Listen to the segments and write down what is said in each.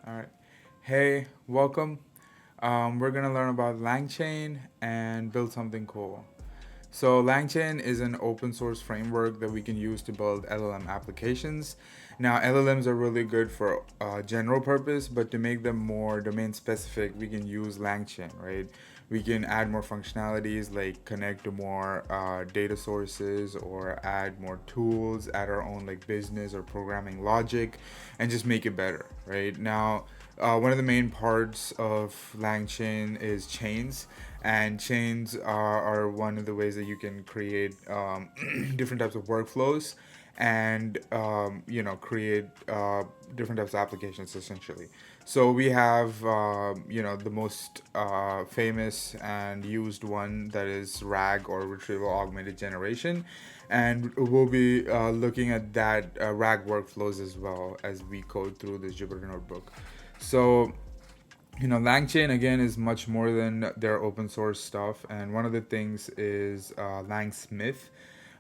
All right. Hey, welcome. We're going to learn about LangChain and build something cool. So, LangChain is an open source framework that we can use to build LLM applications. Now, LLMs are really good for general purpose, but to make them more domain specific, we can use LangChain, right? We can add more functionalities like connect to more data sources or add more tools, add our own like business or programming logic, and just make it better, right? Now, one of the main parts of LangChain is chains, and chains are one of the ways that you can create different types of workflows and create different types of applications essentially. So we have the most famous and used one, that is RAG, or retrieval augmented generation, and we'll be looking at that RAG workflows as well as we code through this Jupyter notebook. So LangChain again is much more than their open source stuff, and one of the things is Langsmith,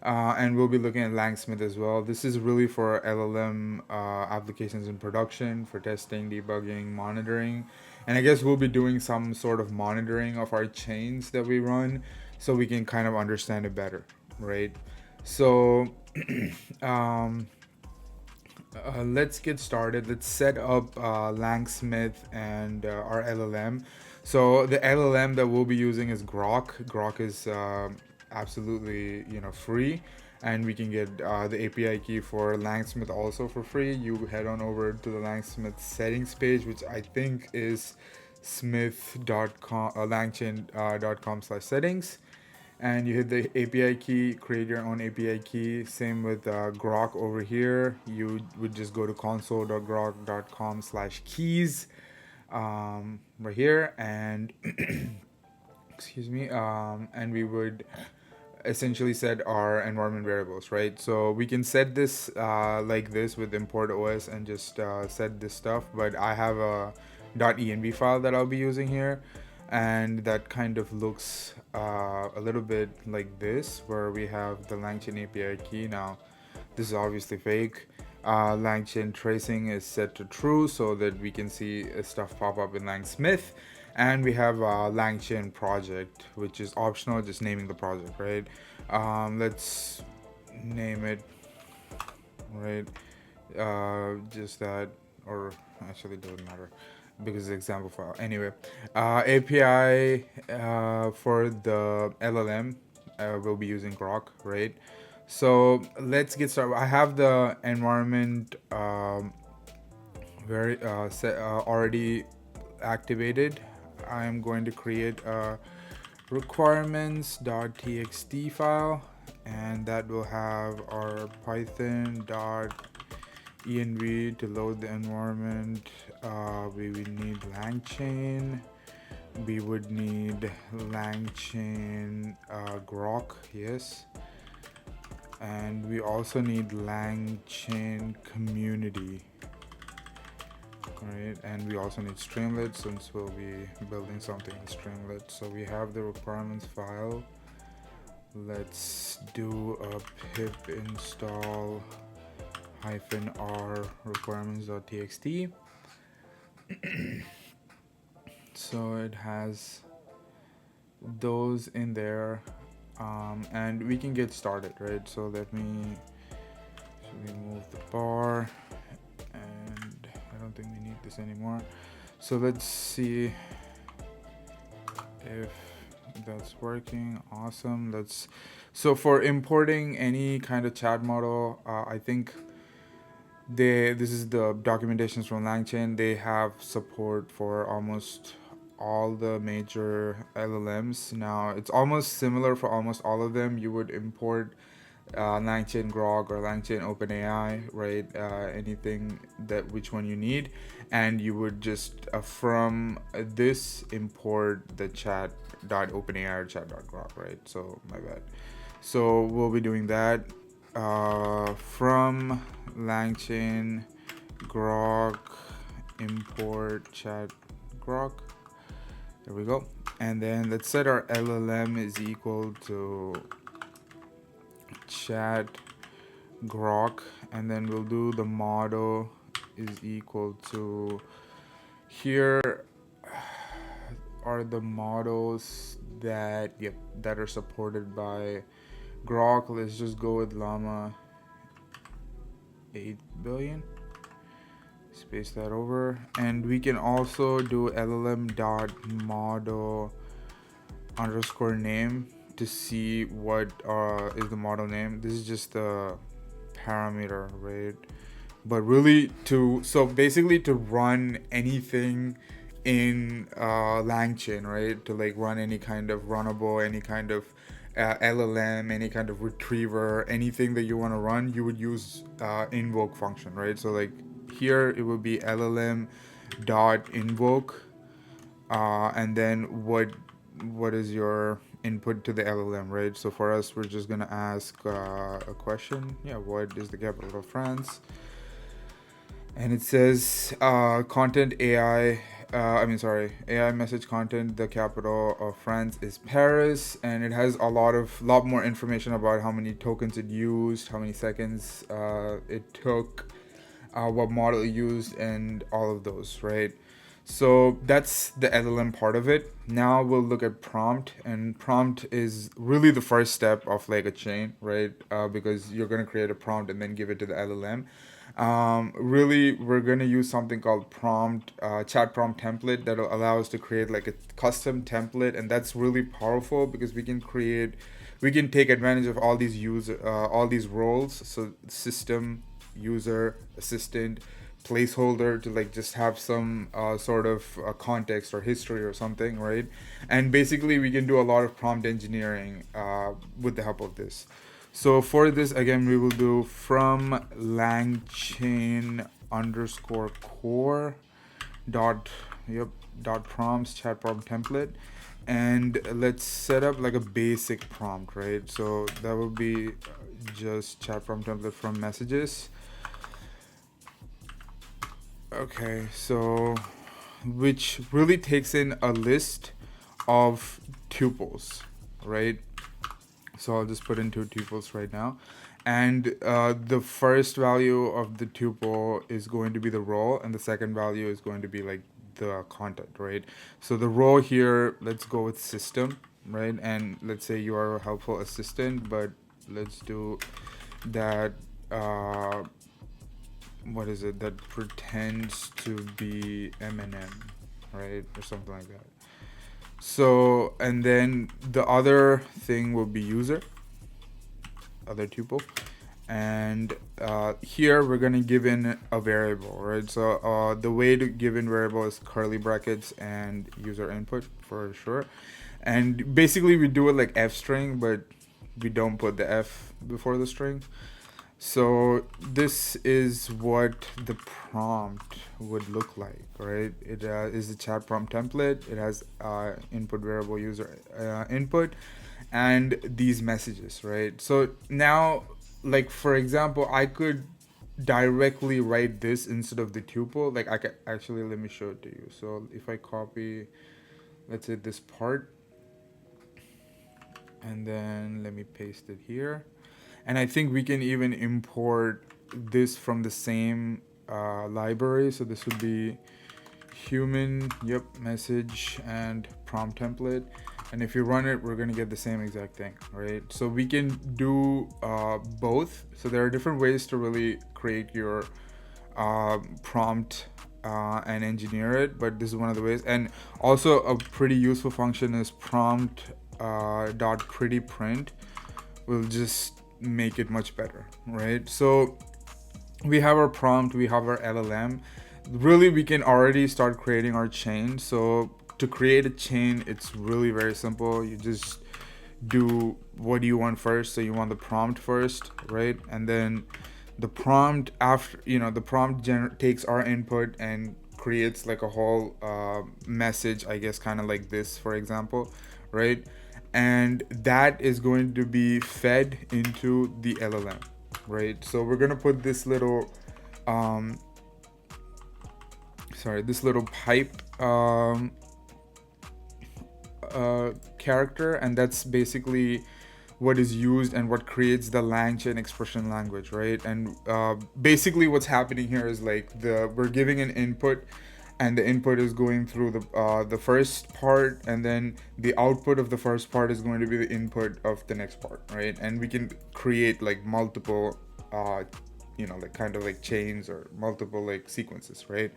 and we'll be looking at Langsmith as well. This is really for LLM applications in production, for testing, debugging, monitoring, and I guess we'll be doing some sort of monitoring of our chains that we run, so we can kind of understand it better, right? So. um, let's get started. Let's set up Langsmith and our LLM. So the LLM that we'll be using is Grok. Grok is absolutely free, and we can get the API key for Langsmith also for free. You head on over to the Langsmith settings page, which I think is smith.com langchain.com/settings, and you hit the API key, create your own API key. Same with Grok over here. You would just go to console.grok.com/keys right here, and excuse me, and we would essentially set our environment variables, right? So we can set this like this with import OS and just set this stuff, but I have a .env file that I'll be using here, and that kind of looks a little bit like this, where we have the LangChain API key. Now, this is obviously fake. LangChain tracing is set to true so that we can see stuff pop up in Langsmith. And we have LangChain project, which is optional, just naming the project, right? Let's name it, right? Just that, or actually, it doesn't matter because it's example file. Anyway, API for the LLM, we'll be using Grok, right? So let's get started. I have the environment already activated. I am going to create a requirements.txt file, and that will have our python.env to load the environment. We will need LangChain. We would need LangChain Grok, yes. And we also need LangChain community. Right, and we also need Streamlit, since we'll be building something in Streamlit. So we have the requirements file. Let's do a pip install -r requirements.txt. So it has those in there, and we can get started, right? So let me remove the bar, and I don't think we need this anymore. So let's see if that's working. Awesome. So for importing any kind of chat model, I think this is the documentations from LangChain. They have support for almost all the major LLMs. Now it's almost similar for almost all of them. You would import LangChain Grok or LangChain OpenAI, right? Anything that which one you need, and you would just from this import the chat.openai or chat.grok, right? So my bad. So we'll be doing that from LangChain Grok import chat Grok. There we go. And then let's set our LLM is equal to chat Grok, and then we'll do the model is equal to Here are the models that that are supported by Grok. Let's just go with Llama 8 billion. Space that over, and we can also do llm dot model underscore name to see what is the model name. This is just the parameter, right? But really so basically to run anything in LangChain, right? To like run any kind of runnable, any kind of LLM, any kind of retriever, anything that you want to run, you would use invoke function, right? So like here it would be llm dot invoke, and then what is your input to the LLM, right? So for us, we're just gonna ask a question. Yeah, what is the capital of France? And it says content AI. AI message content. The capital of France is Paris, and it has a lot more information about how many tokens it used, how many seconds it took, what model it used, and all of those, right? So that's the LLM part of it. Now we'll look at prompt, and prompt is really the first step of like a chain, right? Because you're gonna create a prompt and then give it to the LLM. Really, we're gonna use something called prompt, chat prompt template that will allow us to create like a custom template, and that's really powerful because we can take advantage of all these roles. So system, user, assistant, placeholder to like just have some sort of context or history or something, right? And basically we can do a lot of prompt engineering with the help of this. So for this, again, we will do from LangChain underscore core dot prompts chat prompt template, and let's set up like a basic prompt, right? So that will be just chat prompt template from messages. Okay, so which really takes in a list of tuples, right? So I'll just put in 2 tuples right now, and the first value of the tuple is going to be the role, and the second value is going to be like the content, right? So the role here, let's go with system, right? And let's say you are a helpful assistant, but let's do that. What is it that pretends to be Eminem, right, or something like that. So, and then the other thing will be user, other tuple, and here we're going to give in a variable, right? So the way to give in variable is curly brackets and user input for sure. And basically we do it like f string, but we don't put the f before the string. So this is what the prompt would look like, right? It is the chat prompt template. It has input variable, user input, and these messages, right? So now, like for example, I could directly write this instead of the tuple. Like I can actually, let me show it to you. So if I copy, let's say this part, and then let me paste it here. And I think we can even import this from the same library. So this would be human, message and prompt template. And if you run it, we're going to get the same exact thing, right? So we can do both. So there are different ways to really create your prompt and engineer it, but this is one of the ways. And also a pretty useful function is prompt dot pretty print will just make it much better, right? So we have our prompt, we have our LLM. Really, we can already start creating our chain. So to create a chain, it's really very simple. You just do what do you want first. So you want the prompt first, right? And then the prompt after, the prompt takes our input and creates like a whole message, I guess, kind of like this, for example, right? And that is going to be fed into the LLM, right? So we're gonna put this little this little pipe character, and that's basically what is used and what creates the LangChain expression language, right? And basically what's happening here is like we're giving an input, and the input is going through the first part, and then the output of the first part is going to be the input of the next part, right? And we can create like multiple like kind of like chains or multiple like sequences, right?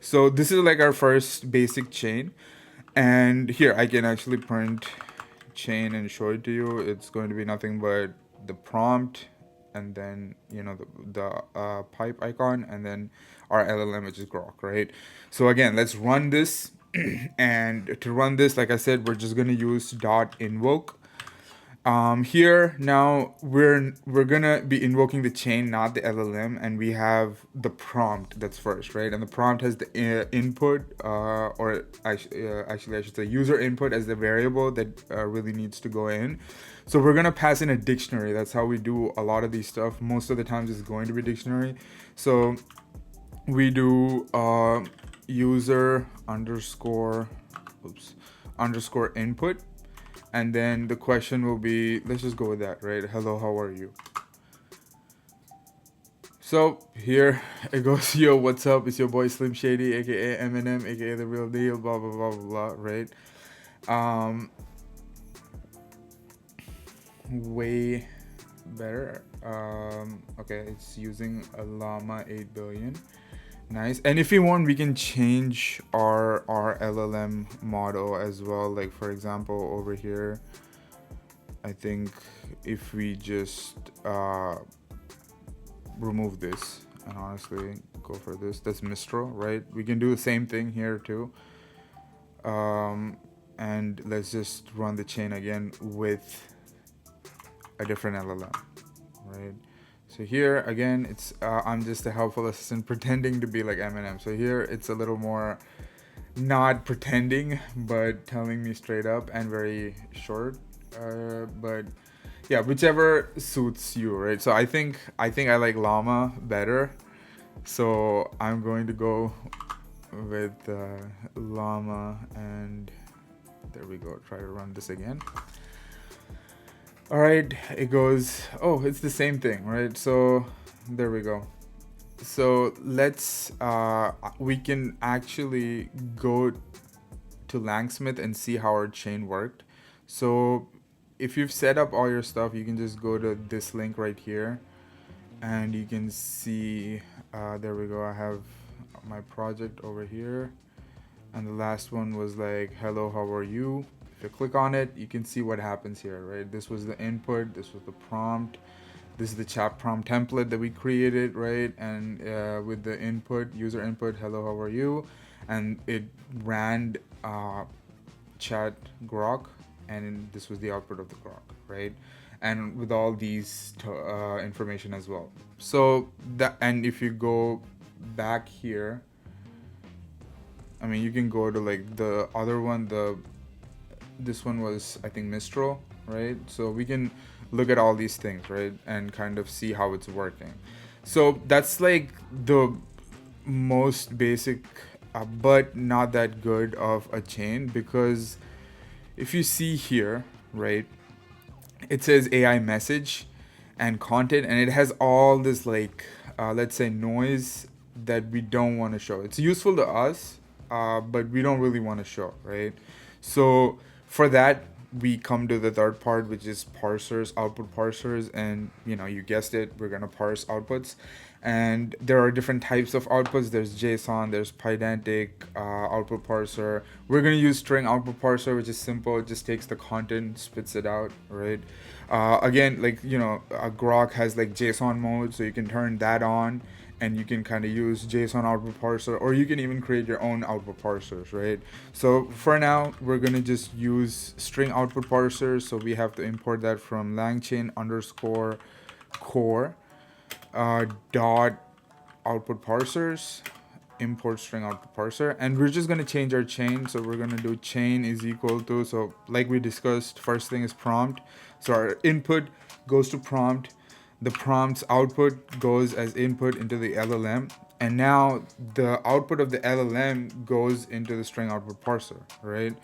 So this is like our first basic chain, and here I can actually print chain and show it to you. It's going to be nothing but the prompt, and then the pipe icon, and then our LLM, which is Grok, right? So again, let's run this. And to run this, like I said, we're just going to use dot invoke. Here now we're gonna be invoking the chain, not the LLM, and we have the prompt that's first, right? And the prompt has the input, actually I should say user input as the variable that really needs to go in. So we're gonna pass in a dictionary. That's how we do a lot of these stuff. Most of the times it's going to be dictionary. So we do user underscore input, and then the question will be, let's just go with that, right? Hello, how are you? So here it goes. Yo, what's up? It's your boy Slim Shady, aka Eminem, aka the real deal, blah blah blah blah blah, right? Way better. Okay, it's using a llama 8 billion. Nice. And if we want, we can change our LLM model as well. Like for example, over here, I think if we just remove this and honestly go for this, that's Mistral, right? We can do the same thing here too. And let's just run the chain again with a different LLM, right? So here again, it's I'm just a helpful assistant pretending to be like Eminem. So here it's a little more not pretending, but telling me straight up and very short. But yeah, whichever suits you, right? So I think I like llama better. So I'm going to go with llama, and there we go. Try to run this again. All right, it goes, oh, it's the same thing, right? So there we go. So let's we can actually go to Langsmith and see how our chain worked. So if you've set up all your stuff, you can just go to this link right here, and you can see there we go. I have my project over here, and the last one was like, hello, how are you? If you click on it, you can see what happens here, right? This was the input, this was the prompt, this is the chat prompt template that we created, right? And with the input, user input, hello, how are you? And it ran chat Grok, and this was the output of the Grok, right? And with all these information as well. So that, and if you go back here, I mean, you can go to like the other one, this one was, I think, Mistral, right? So we can look at all these things, right? And kind of see how it's working. So that's like the most basic, but not that good of a chain, because if you see here, right, it says AI message and content, and it has all this like, let's say, noise that we don't want to show. It's useful to us, but we don't really want to show, right? So for that, we come to the third part, which is parsers, output parsers, and you guessed it, we're gonna parse outputs. And there are different types of outputs. There's JSON, there's Pydantic output parser. We're gonna use string output parser, which is simple. It just takes the content, spits it out, right? Again, like Grok has like JSON mode, so you can turn that on, and you can kind of use JSON output parser, or you can even create your own output parsers, right? So for now, we're gonna just use string output parsers. So we have to import that from LangChain underscore core dot output parsers, import string output parser, and we're just gonna change our chain. So we're gonna do chain is equal to, so like we discussed, first thing is prompt. So our input goes to prompt, the prompt's output goes as input into the LLM, and now the output of the LLM goes into the string output parser, right?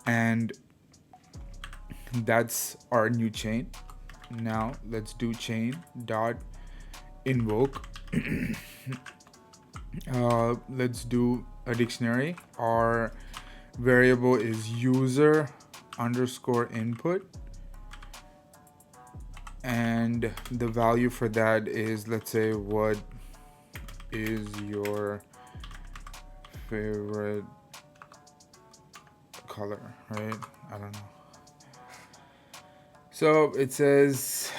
And that's our new chain. Now let's do chain dot invoke. Let's do a dictionary. Our variable is user underscore input, and the value for that is, let's say, what is your favorite color, right? I don't know. So it says,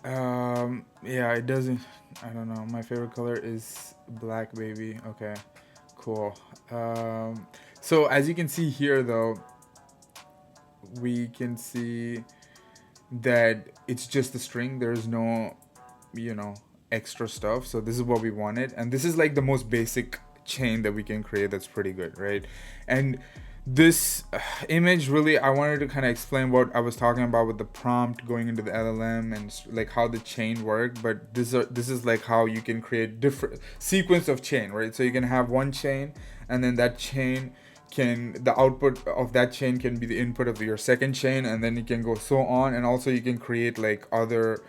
yeah, it doesn't, I don't know. My favorite color is black, baby. Okay, cool. So as you can see here, though, we can see that it's just a string. There's no, you know, extra stuff. So this is what we wanted, and this is like the most basic chain that we can create. That's pretty good, right? And this image, really, I wanted to kind of explain what I was talking about with the prompt going into the LLM and like how the chain work. But this is like how you can create different sequence of chain, right? So you can have one chain, and then that chain can, the output of that chain can be the input of your second chain, and then you can go so on. And also you can create like other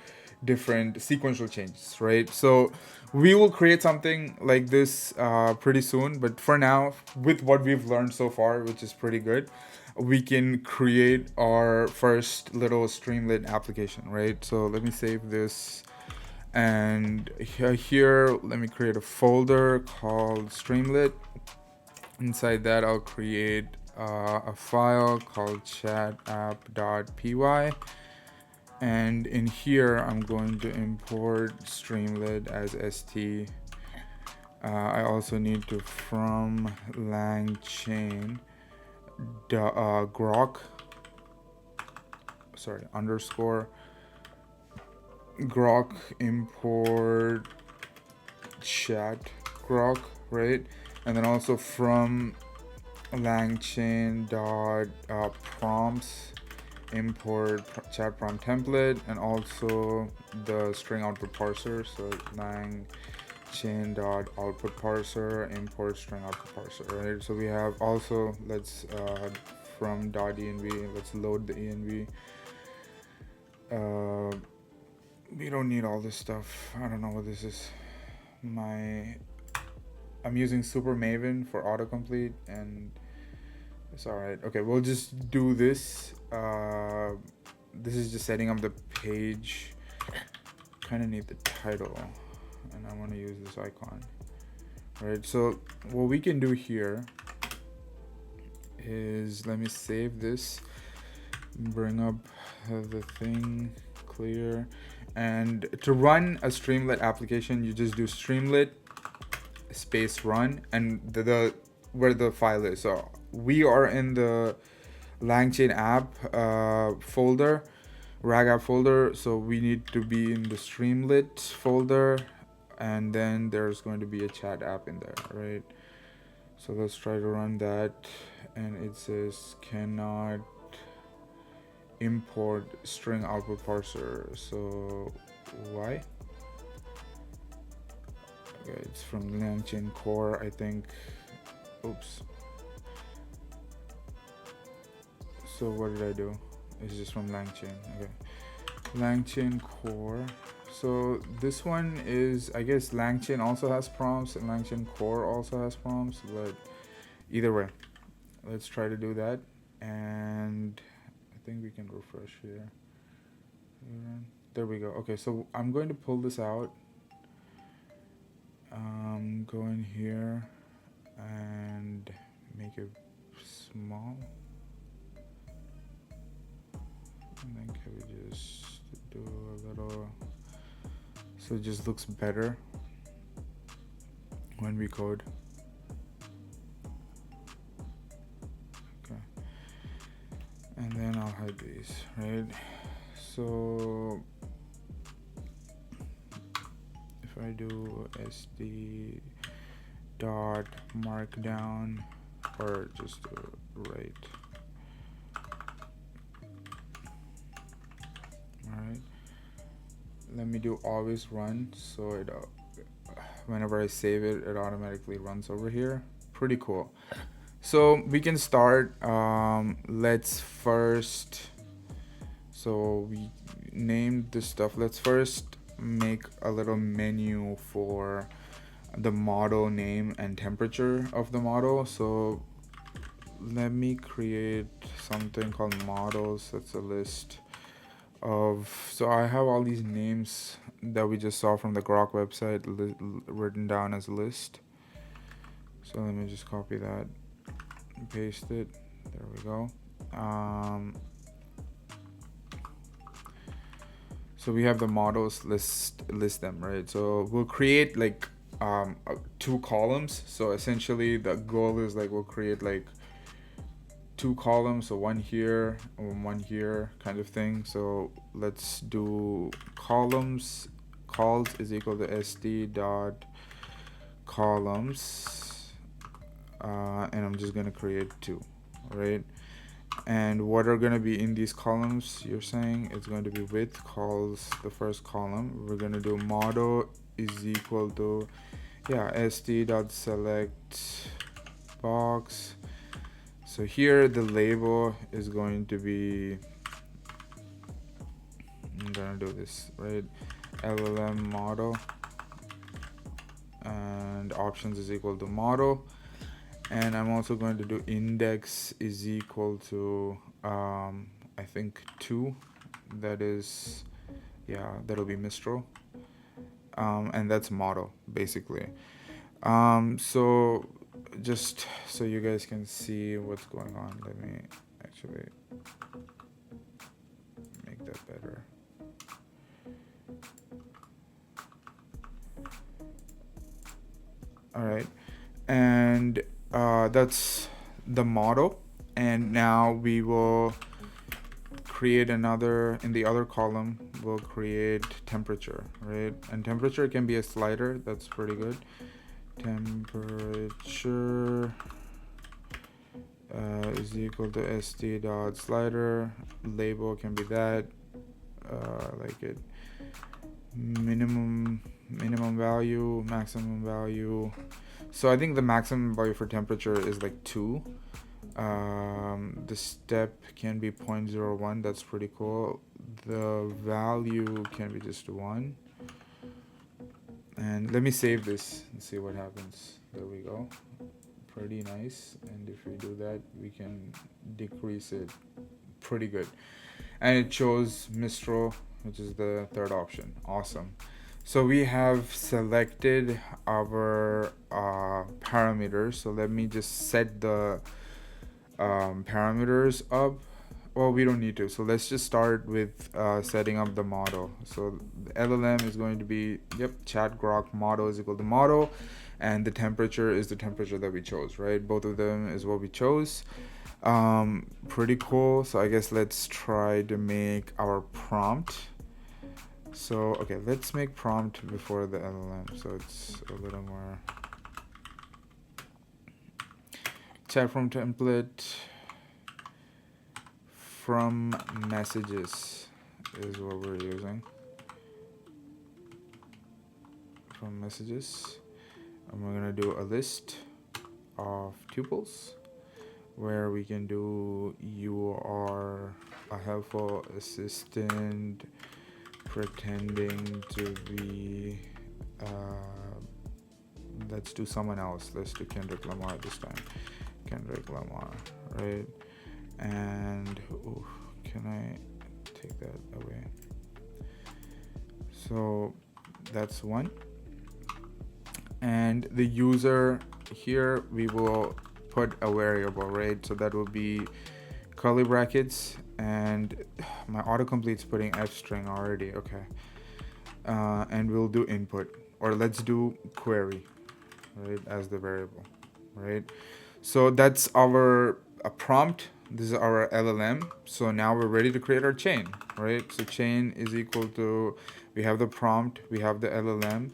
different sequential changes, right? So we will create something like this pretty soon, but for now, with what we've learned so far, which is pretty good, we can create our first little Streamlit application, right? So let me save this, and here let me create a folder called Streamlit. Inside that, I'll create a file called chatapp.py, and in here I'm going to import Streamlit as st. I also need to from LangChain grok, underscore grok import chat grok, right? And then also from LangChain dot prompts import chat prompt template, and also the string output parser. So LangChain dot output parser import string output parser, right? So we have also, let's from dot env, let's load the env. We don't need all this stuff. I don't know what this is. I'm using Super Maven for autocomplete, and it's all right. Okay, we'll just do this. This is just setting up the page. Kind of need the title, and I want to use this icon. Right, so what we can do here is, let me save this, bring up the thing, clear, and to run a Streamlit application, you just do Streamlit space run, and the where the file is. So we are in the LangChain app folder, rag app folder, so we need to be in the Streamlit folder, and then there's going to be a chat app in there, right? So let's try to run that, and it says cannot import string output parser. So why? Okay, it's from LangChain core, I think. Oops. So what did I do? It's just from LangChain. Okay, LangChain core. So this one is, I guess LangChain also has prompts and LangChain core also has prompts, but either way, let's try to do that. And I think we can refresh here. There we go. Okay, so I'm going to pull this out. Go in here and make it small. And then can we just do a little, so it just looks better when we code. Okay, and then I'll hide these, right? So if I do sd dot markdown, or just write. Alright, let me do always run, so it whenever I save it, it automatically runs over here. Pretty cool. So we can start. Let's first, so we named this stuff. Let's first make a little menu for the model name and temperature of the model. So let me create something called models. That's a list of, so I have all these names that we just saw from the Grok website written down as a list. So let me just copy that and paste it. There we go. So we have the models, list them, right? So we'll create like 2 columns. So essentially the goal is like we'll create like 2 columns, so one here and one here kind of thing. So let's do columns. Calls is equal to sd dot columns, and I'm just gonna create 2, right? And what are going to be in these columns? You're saying it's going to be width calls the first column. We're going to do model is equal to sd dot select box. So here the label is going to be, I'm going to do this, right? LLM model, and options is equal to model. And I'm also going to do index is equal to I think 2. That is, that'll be Mistral, and that's model basically. So just so you guys can see what's going on, let me actually make that better. All right, and that's the model. And now we will create another, in the other column we'll create temperature, right? And temperature can be a slider. That's pretty good. Temperature is equal to sd dot slider. Label can be that, like it, minimum value, maximum value. So I think the maximum value for temperature is like 2. The step can be 0.01. That's pretty cool. The value can be just 1. And let me save this and see what happens. There we go. Pretty nice. And if we do that, we can decrease it pretty good. And it shows Mistral, which is the 3rd option. Awesome. So we have selected our parameters. So let me just set the parameters up. Well, we don't need to. So let's just start with setting up the model. So the LLM is going to be, chat grok model is equal to model, and the temperature is the temperature that we chose, right? Both of them is what we chose. Pretty cool. So I guess let's try to make our prompt. So okay, let's make prompt before the LLM, so it's a little more. Chat from template from messages is what we're using. From messages, and we're gonna do a list of tuples where we can do you are a helpful assistant pretending to be let's do someone else. Let's do Kendrick Lamar this time. Kendrick Lamar, right? And can I take that away? So that's 1. And the user here, we will put a variable, right? So that will be curly brackets, and my autocomplete's putting f string already. Okay. And we'll do input, or let's do query, right, as the variable, right? So that's our prompt. This is our LLM. So now we're ready to create our chain, right? So chain is equal to, we have the prompt, we have the LLM,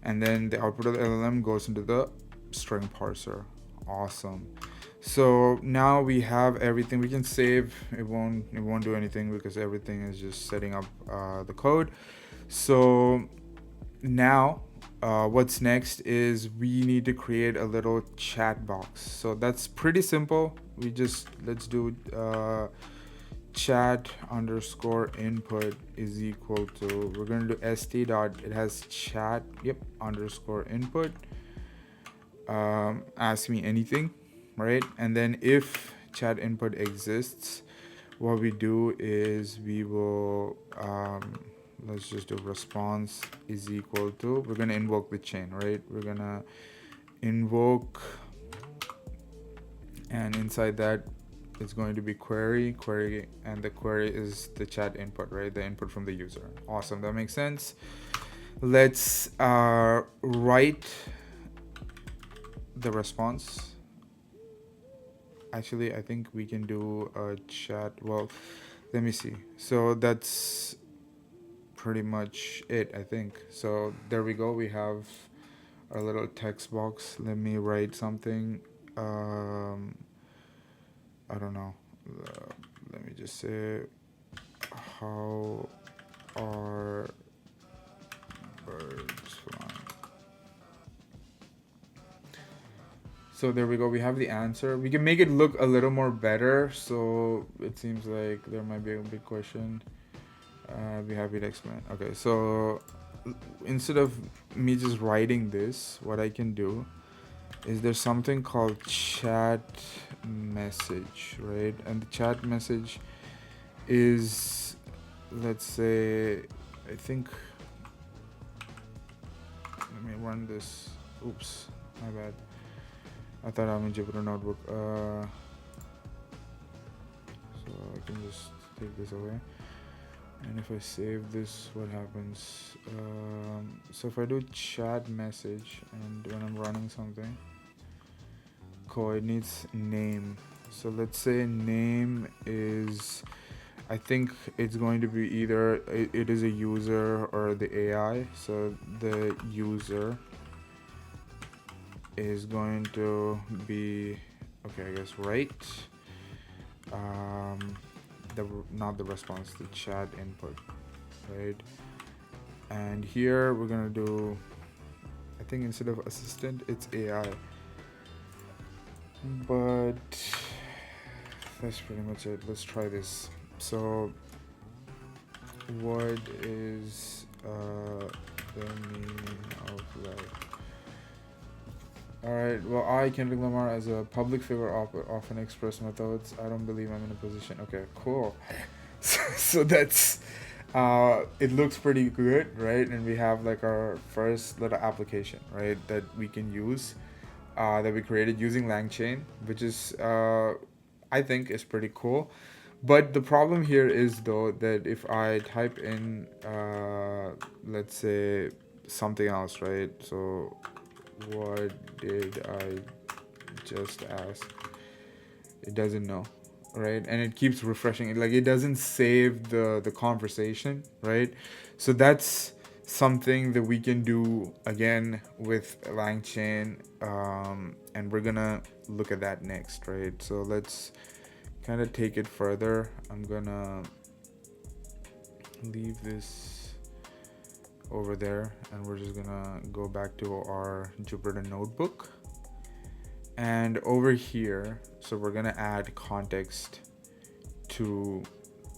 and then the output of the LLM goes into the string parser. Awesome. So now we have everything. We can save. It won't do anything because everything is just setting up the code. So now what's next is we need to create a little chat box. So that's pretty simple. Let's do chat underscore input is equal to, we're going to do st dot, it has chat underscore input, ask me anything, right? And then if chat input exists, what we do is we will let's just do response is equal to, we're gonna invoke the chain, right? We're gonna invoke, and inside that it's going to be query, and the query is the chat input, right? The input from the user. Awesome, that makes sense. Let's write the response. Actually, I think we can do a chat. Well, let me see. So that's pretty much it, I think. So there we go. We have our little text box. Let me write something. I don't know. Let me just say, how are birds flying? So there we go. We have the answer. We can make it look a little more better. So it seems like there might be a big question. I'd be happy to explain. Okay, so instead of me just writing this, what I can do is there's something called chat message, right? And the chat message is, let's say, I think, let me run this. Oops, my bad. I thought I'm in Jupyter Notebook. So I can just take this away. And if I save this, what happens? So if I do chat message, and when I'm running something, cool, it needs name. So let's say name is, I think it's going to be either it is a user or the AI. So the user is going to be, okay, I guess right. Not the response, the chat input, right? And here we're gonna do, I think instead of assistant, it's AI. But that's pretty much it. Let's try this. So what is the meaning of life? Alright, well, I, Kendrick Lamar, as a public figure, often express my thoughts. I don't believe I'm in a position. Okay, cool. So that's, it looks pretty good, right? And we have like our first little application, right, that we can use, that we created using LangChain, which is, I think, is pretty cool. But the problem here is, though, that if I type in, let's say, something else, right? So what did I just ask? It doesn't know, right? And it keeps refreshing it, like it doesn't save the conversation, right? So that's something that we can do again with LangChain, and we're gonna look at that next, right? So let's kind of take it further. I'm gonna leave this over there, and we're just gonna go back to our Jupyter Notebook, and over here, so we're gonna add context to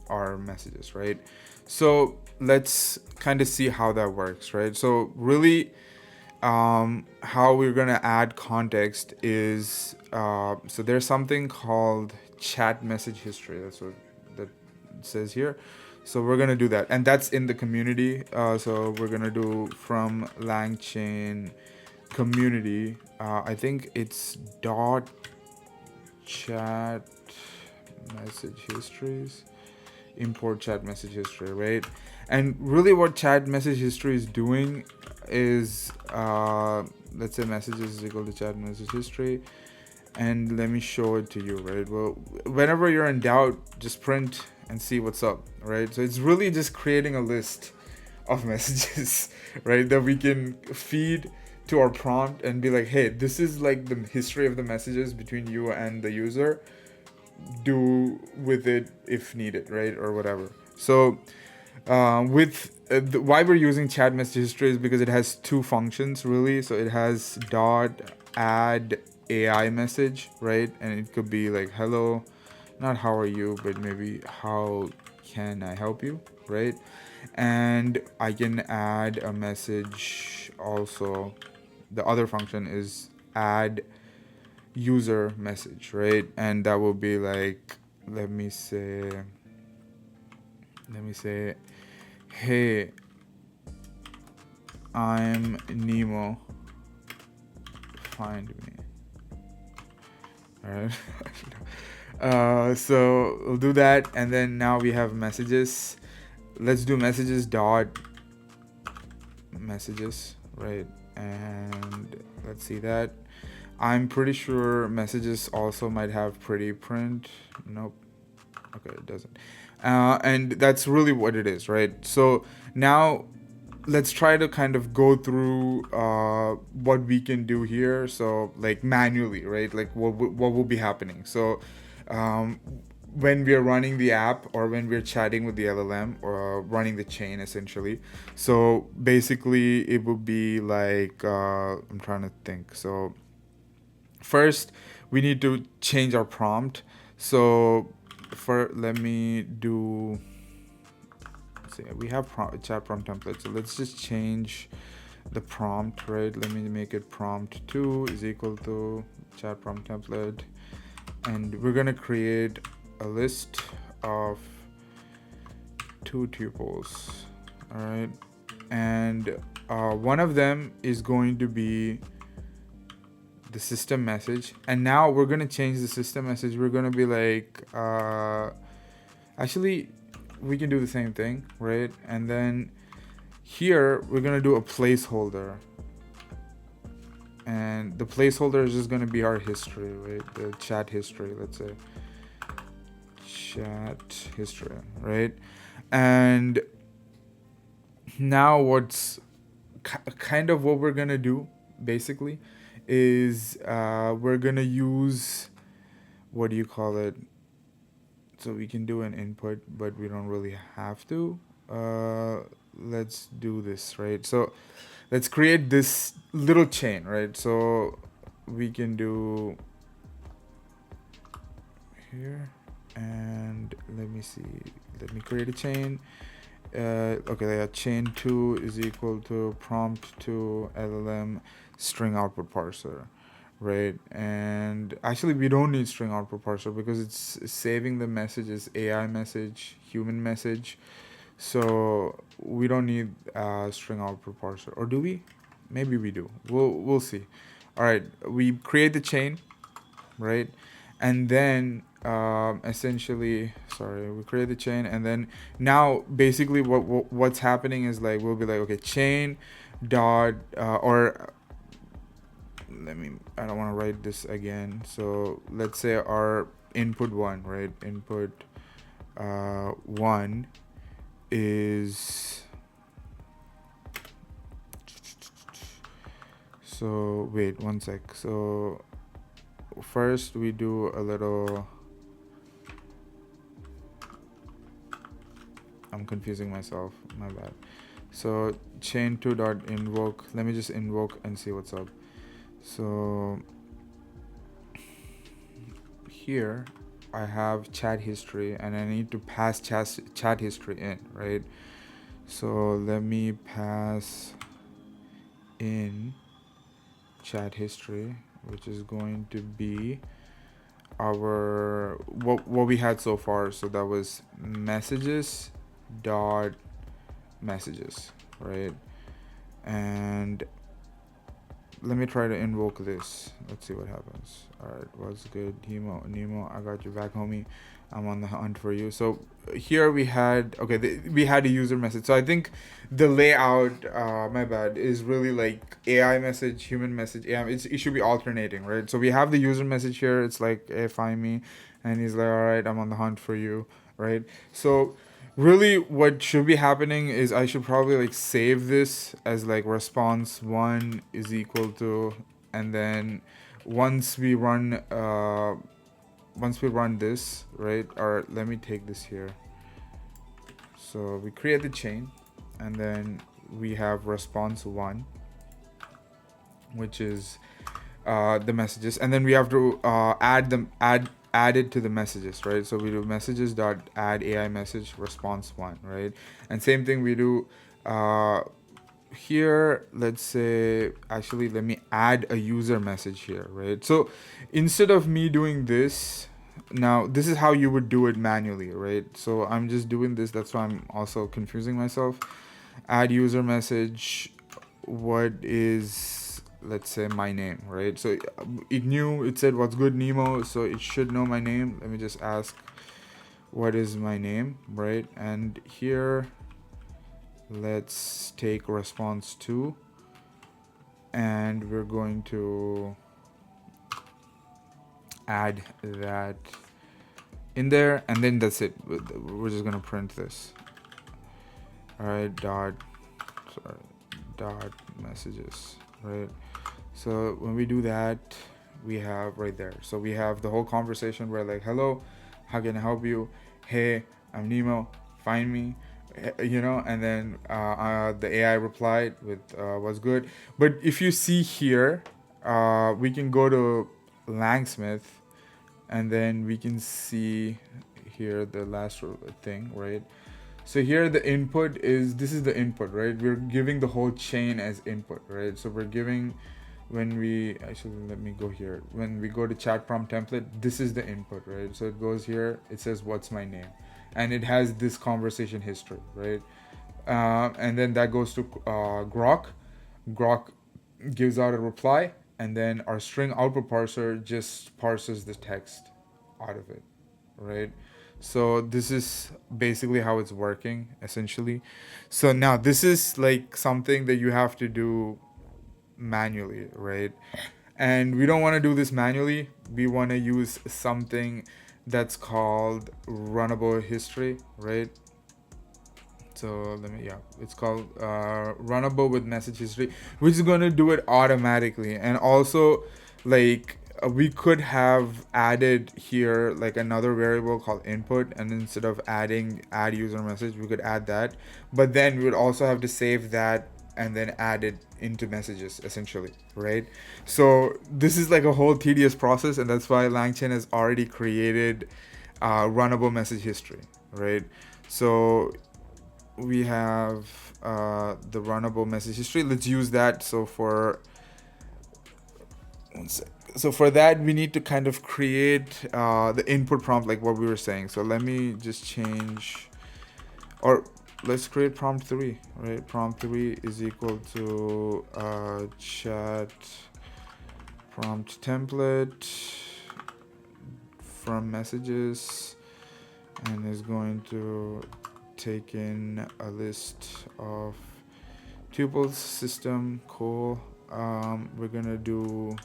our messages, right? So let's kind of see how that works, right? So really, how we're gonna add context is, so there's something called chat message history. That's what that says here. So we're gonna do that, and that's in the community. So we're gonna do from LangChain community. I think it's dot chat message histories, import chat message history, right? And really what chat message history is doing is, let's say messages is equal to chat message history, and let me show it to you, right? Well, whenever you're in doubt, just print and see what's up, right? So it's really just creating a list of messages, right, that we can feed to our prompt and be like, hey, this is like the history of the messages between you and the user. Do with it if needed, right, or whatever. So why we're using chat message history is because it has two functions, really. So it has dot add AI message, right? And it could be like, hello, not how are you, but maybe how can I help you, right? And I can add a message also. The other function is add user message, right? And that will be like, let me say, hey, I'm Nemo, find me. All right. So we'll do that, and then now we have messages. Let's do messages dot messages, right? And let's see that. I'm pretty sure messages also might have pretty print. Nope. Okay, it doesn't. And that's really what it is, right? So now let's try to kind of go through what we can do here. So like manually, right? Like what will be happening. So um, when we're running the app or when we're chatting with the LLM or running the chain essentially. So basically it would be like, I'm trying to think. So first we need to change our prompt. So let me do, so yeah, we have chat prompt template. So let's just change the prompt, right? Let me make it prompt 2 is equal to chat prompt template. And we're going to create a list of 2 tuples. All right. And one of them is going to be the system message. And now we're going to change the system message. We're going to be like, actually, we can do the same thing, right? And then here we're going to do a placeholder. And the placeholder is just going to be our history, right? The chat history, let's say. Chat history, right? And now what's kind of what we're going to do, basically, is we're going to use, what do you call it? So we can do an input, but we don't really have to. Let's do this, right? So let's create this little chain, right? So we can do here, and let me see. Let me create a chain. Okay, chain 2 is equal to prompt to LLM string output parser, right? And actually we don't need string output parser because it's saving the message as AI message, human message. So we don't need string output parser, or do we? Maybe we do. We'll see. All right, we create the chain, right? And then essentially, sorry, we create the chain, and then now basically what's happening is like we'll be like, okay, chain dot or let me, I don't want to write this again. So let's say our input 1, right? Input 1 is, so wait one sec. So first we do a little, I'm confusing myself, my bad. So chain 2 dot invoke, let me just invoke and see what's up. So here I have chat history and I need to pass chat history in, right? So let me pass in chat history, which is going to be our what we had so far. So that was messages dot messages, right? And let me try to invoke this. Let's see what happens. All right, what's good, Nemo? I got you back, homie. I'm on the hunt for you. So here we had, okay, we had a user message. So I think the layout, my bad, is really like AI message, human message. Yeah, it should be alternating, right? So we have the user message here. It's like, hey, find me, and he's like, all right, I'm on the hunt for you, right? So really what should be happening is I should probably like save this as like response 1 is equal to, and then once we run this, right? Or let me take this here. So we create the chain, and then we have response 1, which is the messages, and then we have to add it to the messages, right? So we do messages dot add AI message response 1, right? And same thing we do here, let's say, actually, let me add a user message here, right? So instead of me doing this, now this is how you would do it manually, right? So I'm just doing this. That's why I'm also confusing myself. Add user message. What is, let's say, my name, right? So it said what's good, Nemo. So it should know my name. Let me just ask, what is my name, right? And here, let's take response to, and we're going to add that in there, and then that's it. We're just gonna print this. All right, dot messages, right? So when we do that, we have right there. So we have the whole conversation where like, hello, how can I help you? Hey, I'm Nemo. Find me. And then the AI replied with what's good. But if you see here, we can go to Langsmith, and then we can see here the last thing, right? So here the input is, this is the input, right? We're giving the whole chain as input, right? So we're giving, when we, actually, let me go here. When we go to chat prompt template, this is the input, right? So it goes here, it says, what's my name? And it has this conversation history, right? And then that goes to Grok. Grok gives out a reply, and then our string output parser just parses the text out of it, right? So this is basically how it's working, essentially. So now this is like something that you have to do manually, right? And we don't want to do this manually. We want to use something that's called runnable history, right? So it's called runnable with message history, which is going to do it automatically. And also, like, we could have added here like another variable called input, and instead of add user message, we could add that. But then we would also have to save that and then add it into messages, essentially, right? So this is like a whole tedious process, and that's why LangChain has already created runnable message history, right? So we have the runnable message history. Let's use that. So for that, we need to kind of create the input prompt, like what we were saying. So let me just change, or let's create prompt 3, right? Prompt 3 is equal to chat prompt template from messages, and is going to take in a list of tuples system. Cool. We're gonna do,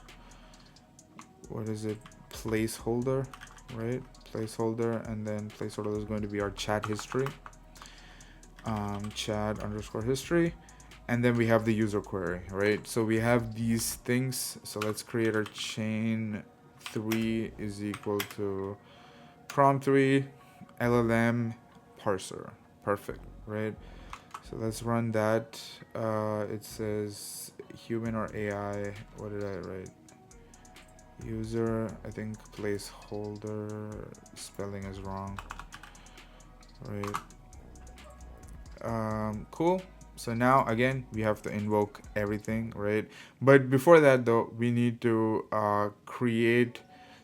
what is it, placeholder, right? Placeholder, and then placeholder is going to be our chat history, chat underscore history, and then we have the user query, right? So we have these things. So let's create our chain 3 is equal to prompt 3 LLM parser. Perfect, right? So let's run that. It says human or AI. What did I write? User, I think placeholder, spelling is wrong, right? Cool. So now again, we have to invoke everything, right? But before that though, we need to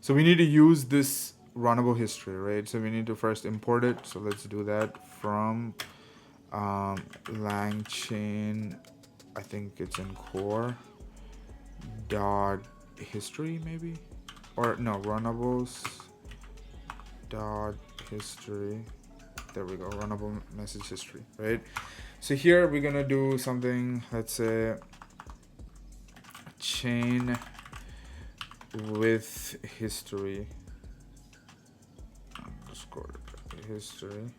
we need to use this runnable history, right? So we need to first import it. So let's do that from LangChain, I think it's in core dot history, maybe, or no, runnables dot history. There we go, runnable message history, right? So here we're gonna do something, let's say chain with history underscore history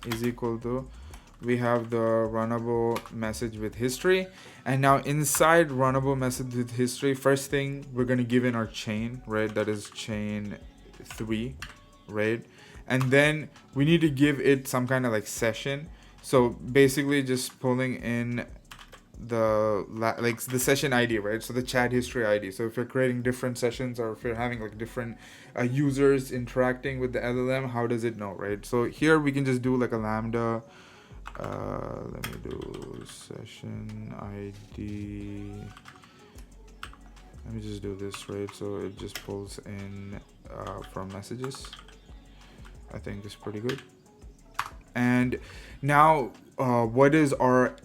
is equal to, we have the runnable message with history, and now inside runnable message with history, first thing we're going to give in our chain, right? That is chain 3, right? And then we need to give it some kind of like session. So basically just pulling in the session ID, right? So the chat history ID. So if you're creating different sessions, or if you're having like different users interacting with the LLM, how does it know, right? So here we can just do like a lambda Let me do session ID. Let me just do this, right? So it just pulls in from messages. I think it's pretty good. And now what is our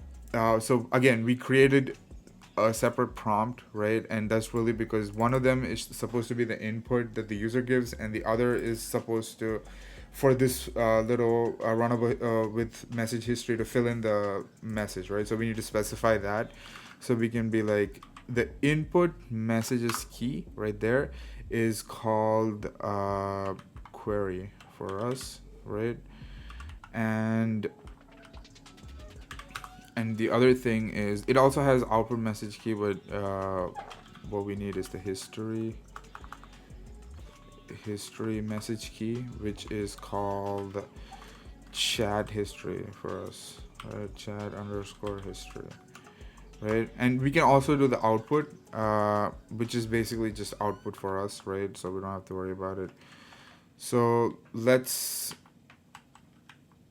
so again, we created a separate prompt, right? And that's really because one of them is supposed to be the input that the user gives, and the other is supposed to, for this little runnable with message history, to fill in the message, right? So we need to specify that. So we can be like, the input messages key right there is called query for us, right? And the other thing is, it also has output message key, but what we need is the history message key, which is called chat history for us, right? Chat underscore history, right? And we can also do the output, which is basically just output for us, right? So we don't have to worry about it. So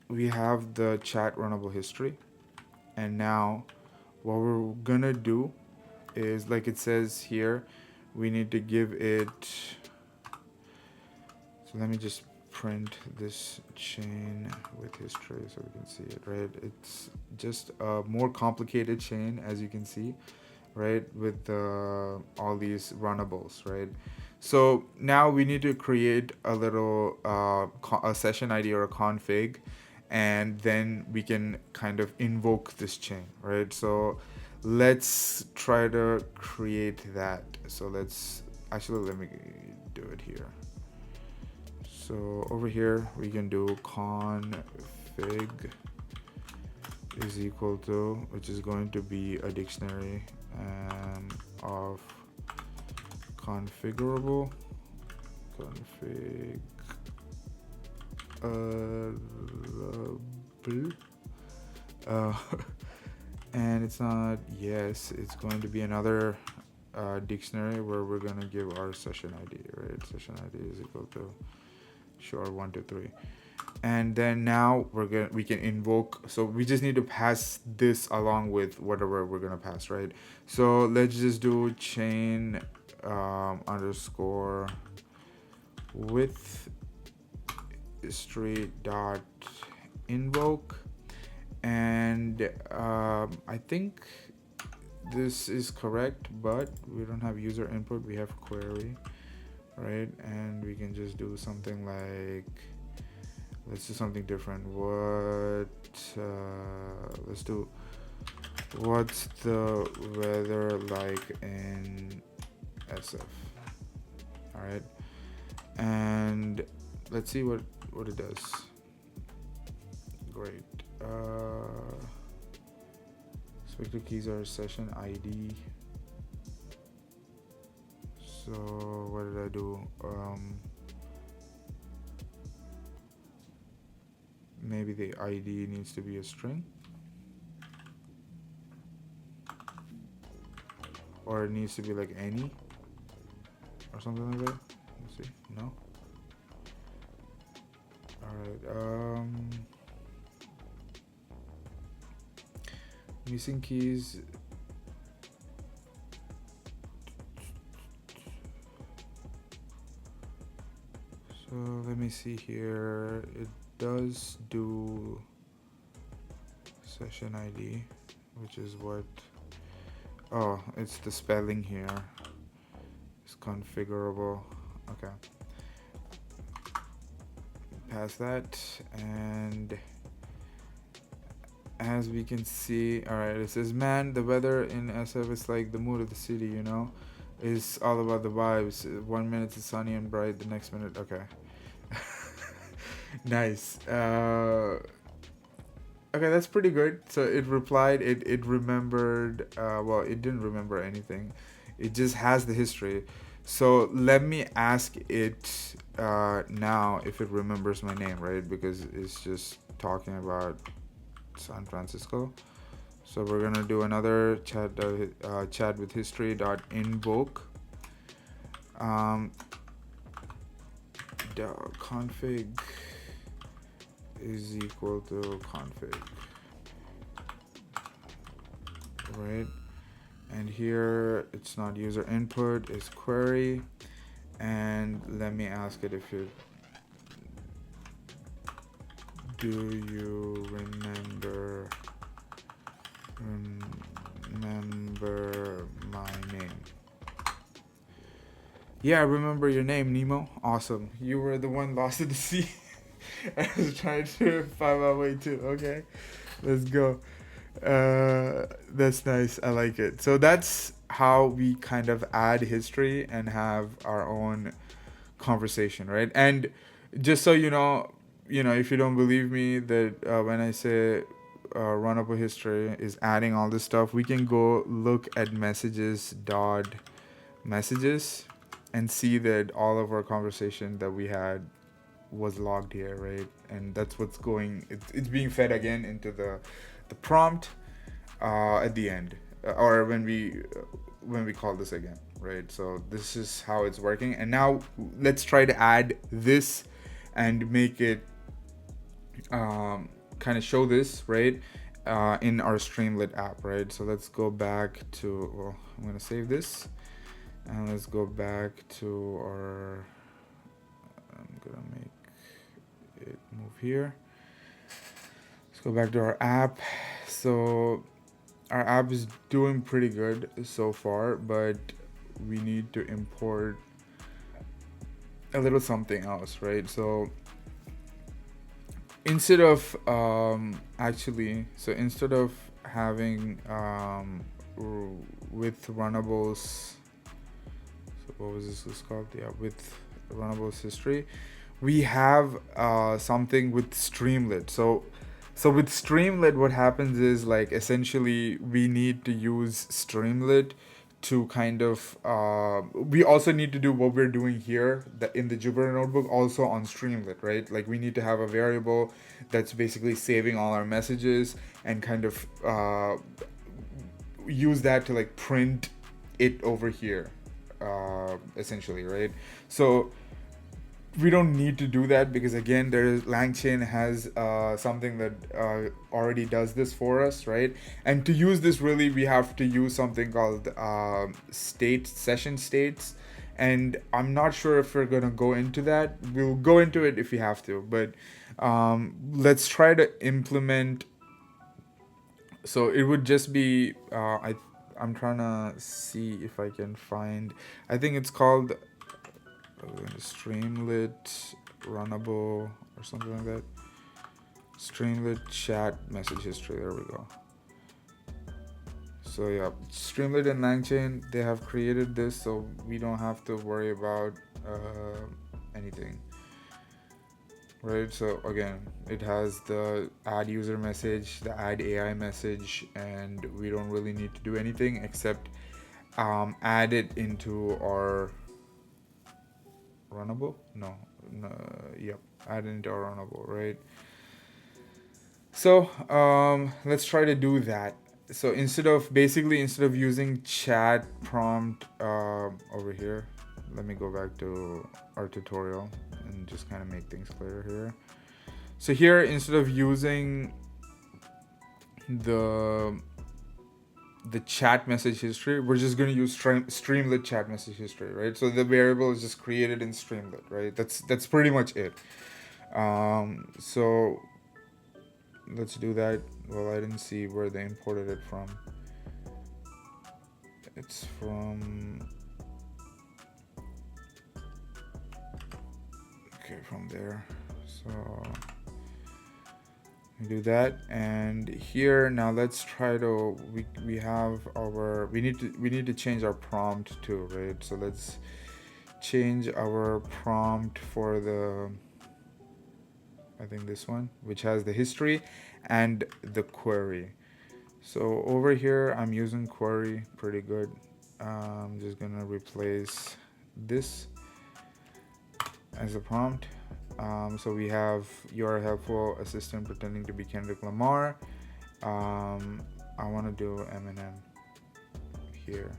we have the chat runnable history, and now what we're gonna do is, like it says here, we need to give it, so let me just print this chain with history so we can see it, right? It's just a more complicated chain, as you can see, right, with all these runnables, right? So now we need to create a little a session ID or a config, and then we can kind of invoke this chain, right? So let's try to create that. So let me do it here. So over here we can do config is equal to, which is going to be a dictionary of configurable and it's not yes, it's going to be another dictionary where we're gonna give our session ID, right? Session ID is equal to sure 1 2 3, and then now we can invoke. So we just need to pass this along with whatever we're gonna pass, right? So let's just do chain underscore with history dot invoke, and I think this is correct, but we don't have user input, we have query, right? And we can just do something like, let's do something different. Let's do, what's the weather like in SF? All right, and let's see what it does. Great. Expected keys are session ID. So what did I do? Maybe the ID needs to be a string, or it needs to be like any or something like that. Let's see. No. All right. Missing keys. So let me see here. It does do session ID, which is what, oh, it's the spelling here. It's configurable. Okay. Pass that, and as we can see, all right, it says, man, the weather in SF is like the mood of the city, you know? It's all about the vibes. 1 minute it's sunny and bright, the next minute, okay. Nice. Okay, that's pretty good. So it replied, it remembered, well, it didn't remember anything. It just has the history. So let me ask it now if it remembers my name, right? Because it's just talking about San Francisco. So we're gonna do another chat with history dot invoke config is equal to config. right? And here it's not user input, it's query. And let me ask it if you do you remember my name? Yeah, I remember your name, Nemo. Awesome. You were the one lost at the sea. I was trying to find my way too. Okay, let's go. That's nice. I like it. So that's how we kind of add history and have our own conversation, right? And just so if you don't believe me that when I say run up a history is adding all this stuff, we can go look at messages and see that all of our conversation that we had was logged here, right? And that's what's going. It's being fed again into the prompt at the end, or when we call this again, right? So this is how it's working. And now let's try to add this and make it kind of show this, right, in our Streamlit app, right? So let's go back to, well, I'm going to save this and let's go back to our, I'm going to make it move here. Let's go back to our app. So our app is doing pretty good so far, but we need to import a little something else, right? So instead of instead of having with runnables, so what was this called? Yeah, with runnables history, we have something with Streamlit. So with Streamlit, what happens is, like, essentially we need to use Streamlit to kind of we also need to do what we're doing here in the Jupyter notebook also on Streamlit, right? Like, we need to have a variable that's basically saving all our messages and kind of use that to, like, print it over here, essentially, right? So we don't need to do that because, again, LangChain has something that already does this for us, right? And to use this, really, we have to use something called session states. And I'm not sure if we're going to go into that. We'll go into it if we have to, but let's try to implement. So it would just be I'm trying to see if I can find, I think it's called Streamlit runnable or something like that. Streamlit chat message history. There we go. So yeah, Streamlit and LangChain, they have created this, so we don't have to worry about anything, right? So again, it has the add user message, the add AI message, and we don't really need to do anything except add it into our runnable. Yep, add it into our runnable, right? So let's try to do that. So instead of using chat prompt over here, let me go back to our tutorial and just kind of make things clear here. So here, instead of using the chat message history, we're just going to use Streamlit chat message history, right? So the variable is just created in Streamlit, right? That's pretty much it. So let's do that. Well, I didn't see where they imported it from. It's from from there. So we do that, and here now let's try to we have our we need to change our prompt too, right? So let's change our prompt for the, I think this one, which has the history and the query. So over here I'm using query pretty good. I'm just gonna replace this as a prompt. So we have, "You're a helpful assistant pretending to be Kendrick Lamar." I want to do Eminem here.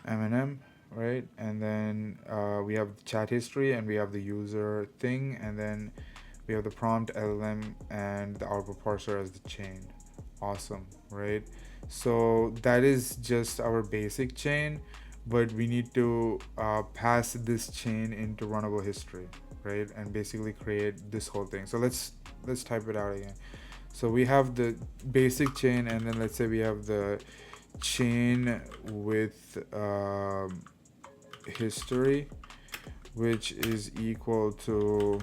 Eminem, right? And then we have the chat history and we have the user thing, and then we have the prompt LLM and the output parser as the chain, Awesome, right? So that is just our basic chain, but we need to pass this chain into runnable history, right? And basically create this whole thing. So let's type it out again. So we have the basic chain, and then let's say we have the chain with history, which is equal to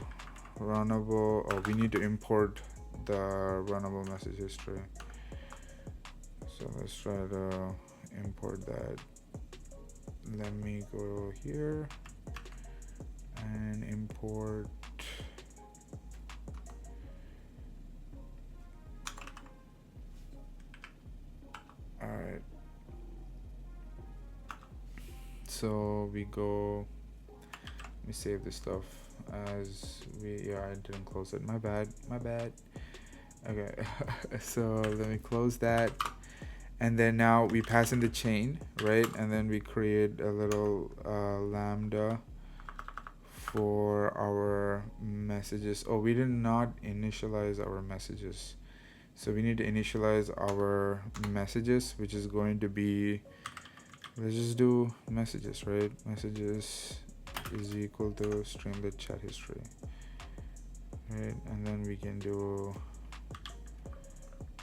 runnable. Oh, we need to import the runnable message history. So let's try to import that. Let me go here and import. All right. So we go. Let me save this stuff as we. Yeah, I didn't close it. My bad. My bad. Okay. So let me close that. And then now we pass in the chain, right? And then we create a little lambda for our messages. Oh, we did not initialize our messages. So we need to initialize our messages, which is going to be, let's just do messages, right? Messages is equal to Streamlit chat history, right? And then we can do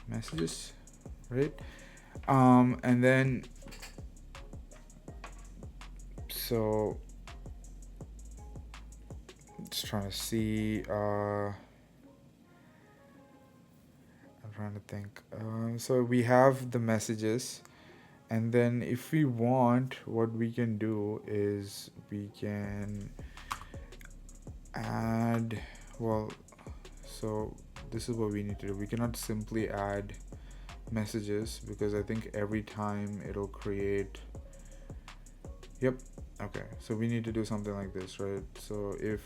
messages, right? And then so just trying to see. I'm trying to think. So we have the messages, and then if we want, what we can do is we can add. Well, so this is what we need to do. We cannot simply add messages because I think every time it'll create. Yep. Okay. So we need to do something like this, right? So if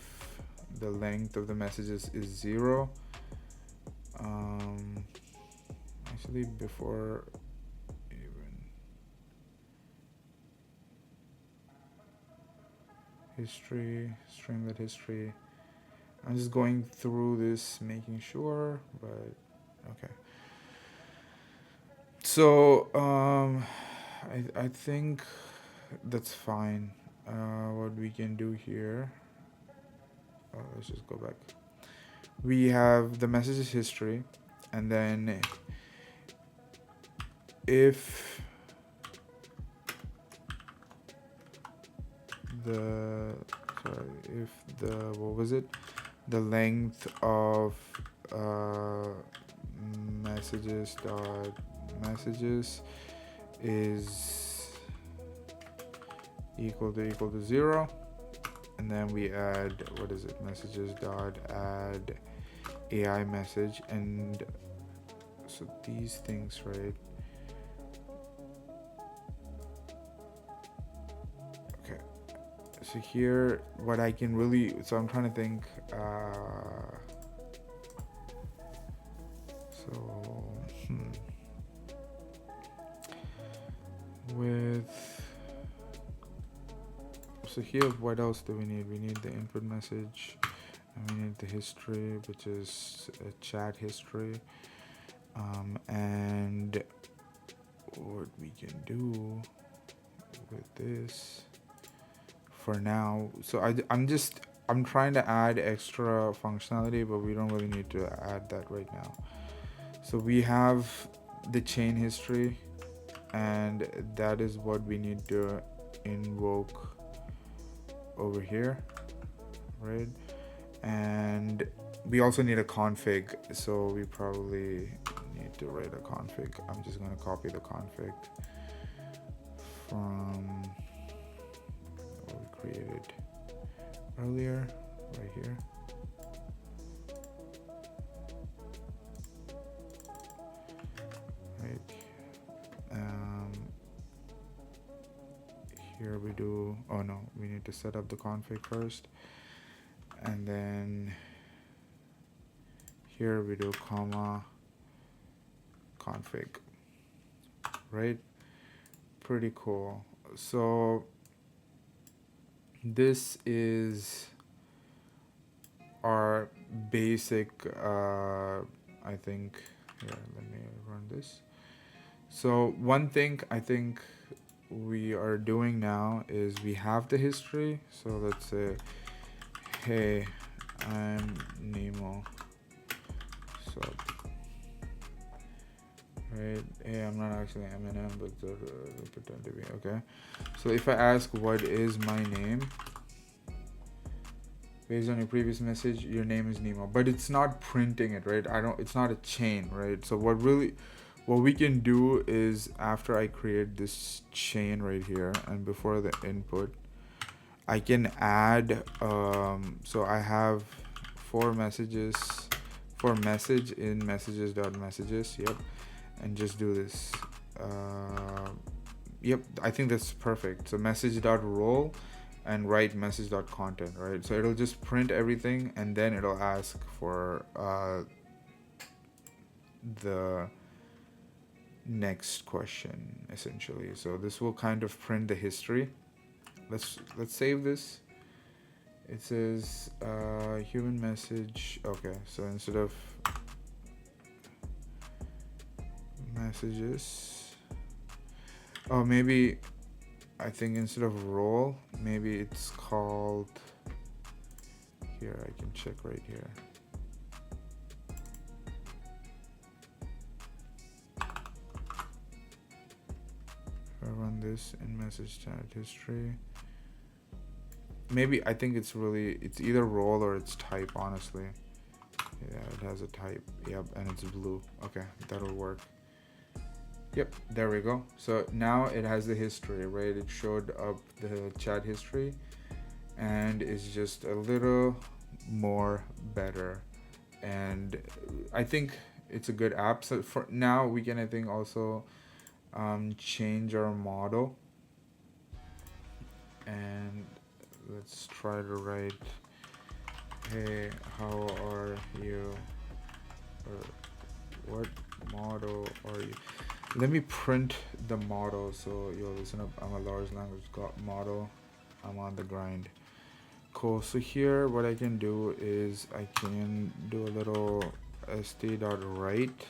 the length of the messages is 0, actually before even history, Streamlit history. I'm just going through this, making sure, but okay. So I think that's fine. What we can do here, let's just go back. We have the messages history, and then if the if the what was it, the length of messages is equal to 0, and then we add, what is it, messages dot add AI message. And so these things, right? Okay, so here what I can really, so I'm trying to think, so with, so here what else do we need? We need the input message, and we need the history, which is a chat history, and what we can do with this for now. So I'm trying to add extra functionality, but we don't really need to add that right now. So we have the chain history, and that is what we need to invoke over here, right? And we also need a config, so we probably need to write a config. I'm just going to copy the config from what we created earlier, right here. Right. Here we do, oh no, we need to set up the config first, and then here we do comma config, right? Pretty cool. So this is our basic I think Here, let me run this. So one thing I think we are doing now is we have the history. So let's say, hey, I'm Nemo. So, right? Hey, I'm not actually Eminem, but pretend to be. Okay. So if I ask what is my name, based on your previous message, your name is Nemo, but it's not printing it, right? It's not a chain, right? So what we can do is, after I create this chain right here and before the input, I can add, so I have four messages, for message in messages.messages, yep, and just do this. Yep, I think that's perfect. So message.role and write message.content, right? So it'll just print everything and then it'll ask for the next question essentially. So this will kind of print the history. Let's save this. It says human message. Okay, so instead of messages, oh, maybe I think instead of role, maybe it's called, here I can check right here. If I run this in message chat history, maybe I think it's either role or it's type, honestly. Yeah, it has a type. Yep, and it's blue. Okay, that'll work. Yep, there we go. So now it has the history, right? It showed up the chat history and it's just a little more better. And I think it's a good app. So for now, we can, I think, also change our model. And let's try to write, hey, how are you? Or what model are you? Let me print the model so you'll listen up. I'm a large language model. I'm on the grind. Cool. So here what I can do is I can do a little st.write,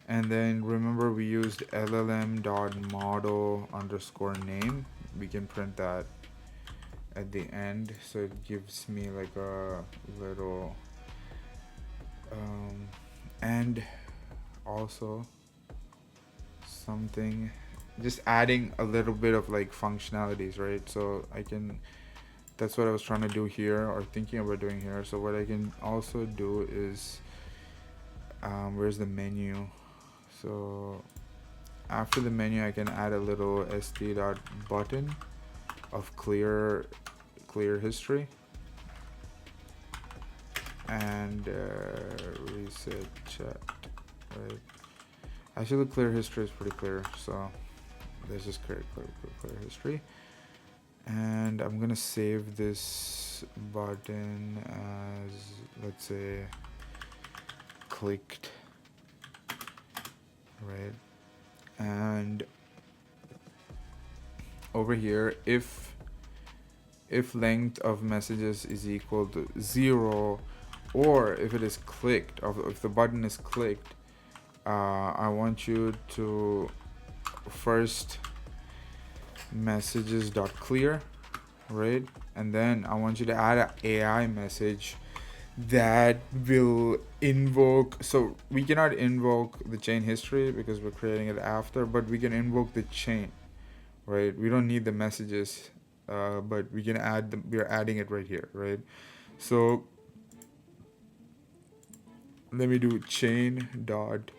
and then remember we used llm.model_name. We can print that at the end, so it gives me like a little and also something, just adding a little bit of like functionalities, right? So I can, that's what I was trying to do here, or thinking about doing here. So what I can also do is, where's the menu? So after the menu, I can add a little st.button of clear history, and reset chat, right? Actually, clear history is pretty clear, so let's just clear history. And I'm gonna save this button as, let's say, clicked, right? And over here, if length of messages is equal to 0, or if it is clicked, or if the button is clicked, I want you to first messages.clear, right? And then I want you to add an AI message that will invoke, so we cannot invoke the chain history because we're creating it after, but we can invoke the chain, right? We don't need the messages, but we can add them. We're adding it right here, right? So let me do chain dot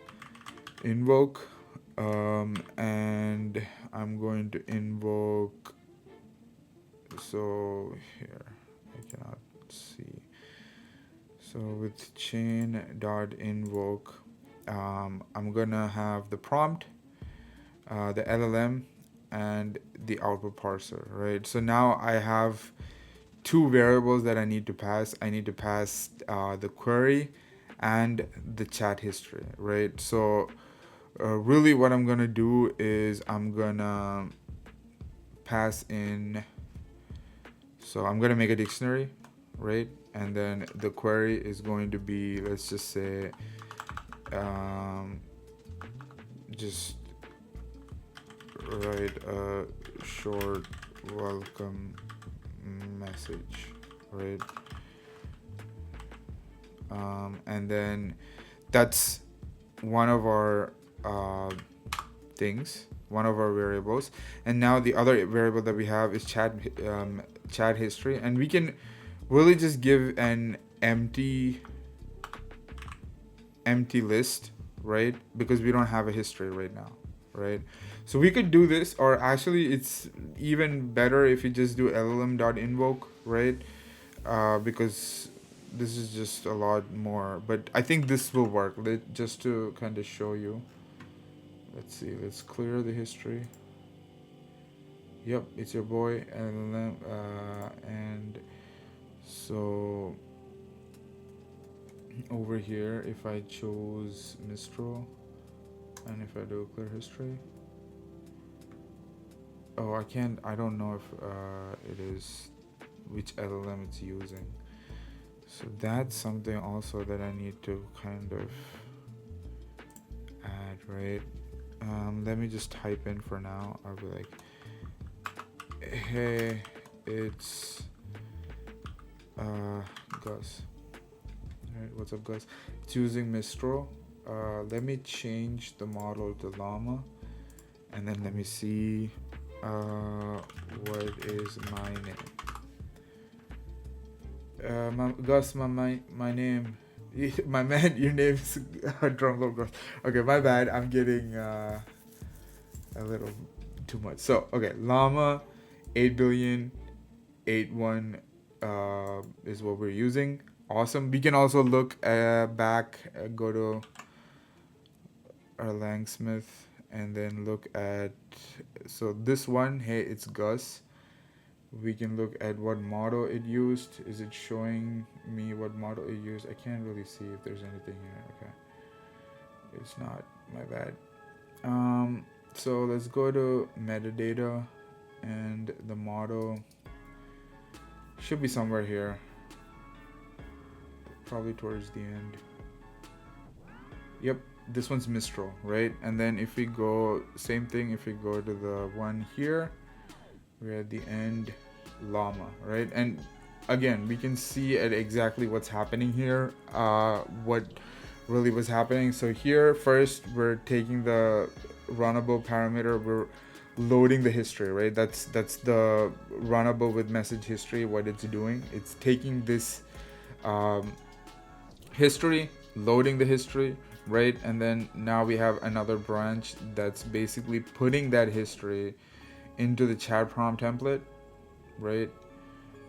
invoke, and I'm going to invoke, so here I cannot see, so with chain dot invoke, I'm gonna have the prompt, the LLM, and the output parser, right? So now I have two variables that I need to pass. I need to pass the query and the chat history, right? So really what I'm gonna do is I'm gonna pass in, so I'm gonna make a dictionary, right? And then the query is going to be, let's just say, just write a short welcome message, right? And then that's one of our things, one of our variables. And now the other variable that we have is chat history, and we can really just give an empty list, right? Because we don't have a history right now, right? So we could do this, or actually it's even better if you just do llm.invoke, right? Because this is just a lot more, but I think this will work. Just to kind of show you, let's see, let's clear the history. Yep, it's your boy llm, and so over here, if I chose Mistral and if I do clear history, oh, I don't know if it is which LLM it's using. So that's something also that I need to kind of add, right? Let me just type in for now. I'll be like, hey, it's Gus. Alright, what's up, Gus? It's using Mistral. Let me change the model to Llama, and then let me see what is my name. Gus, my name, my man, your name is drumroll, Gus. Okay, my bad. I'm getting a little too much. So okay, Llama 8,000,000,081 is what we're using. Awesome. We can also look back, go to our Langsmith, and then look at, so this one, hey, it's Gus. We can look at what model it used. Is it showing me what model it used? I can't really see if there's anything here. Okay, it's not, my bad. So let's go to metadata, and the model should be somewhere here, probably towards the end. Yep, this one's Mistral, right? And then if we go, same thing, if we go to the one here, we're at the end, Llama, right? And again, we can see at exactly what's happening here, what really was happening. So here, first, we're taking the runnable parameter, we're loading the history, right? That's the runnable with message history, what it's doing. It's taking this history, loading the history, right? And then now we have another branch that's basically putting that history into the chat prompt template, right?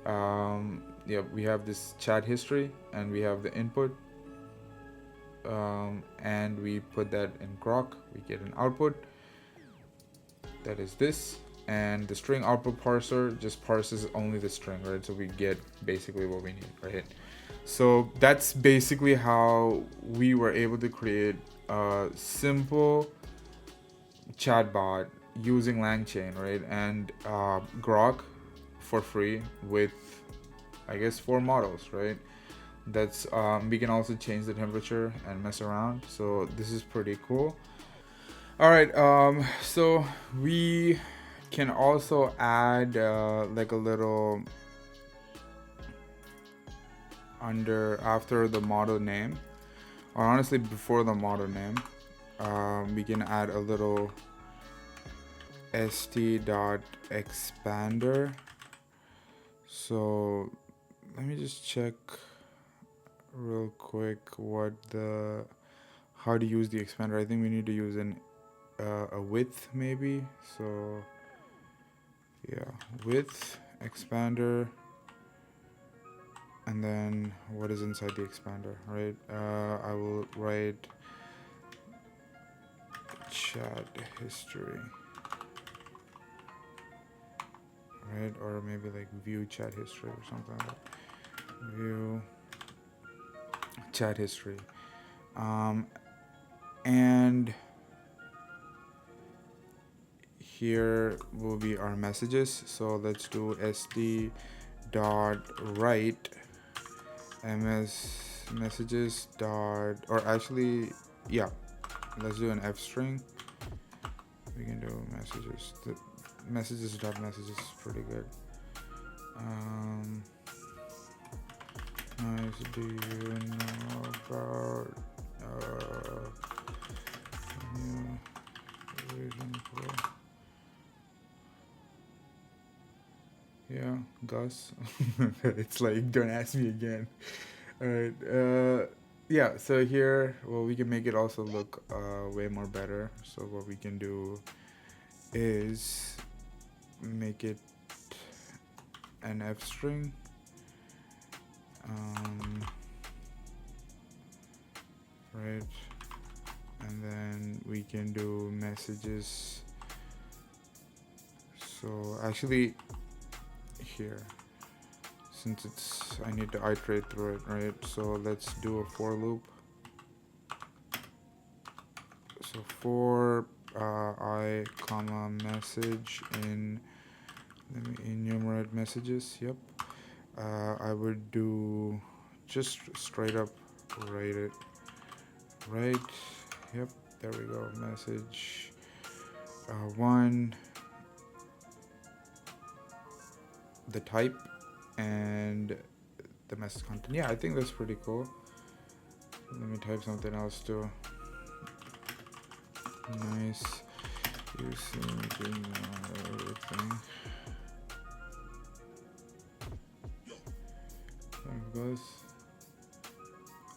Yeah, we have this chat history, and we have the input, and we put that in Grok. We get an output that is this, and the string output parser just parses only the string, right? So we get basically what we need, right? So that's basically how we were able to create a simple chatbot using LangChain, right? And Grok for free with, I guess, 4 models, right? That's we can also change the temperature and mess around. So this is pretty cool. All right, so we can also add like a little after the model name, or honestly before the model name, we can add a little st.expander. So let me just check real quick how to use the expander. I think we need to use a width maybe. So yeah, width expander, and then what is inside the expander, right? I will write chat history, right? Or maybe like view chat history or something like that. View chat history, and here will be our messages. So let's do sd.write ms messages dot, or actually yeah, let's do an F string. We can do messages. The messages is pretty good. Nice. Do you know about new version for? Yeah, Gus. It's like, don't ask me again. All right. Yeah. So here, well, we can make it also look way more better. So what we can do is make it an F string. Right. And then we can do messages. So actually, here, since it's, I need to iterate through it, right? So let's do a for loop. So for I comma message in, let me enumerate messages. Yep. I would do just straight up write it. Right. Yep. There we go. Message one, the type, and the message content. Yeah, I think that's pretty cool. Let me type something else too. Nice. You seem to know everything. There it goes.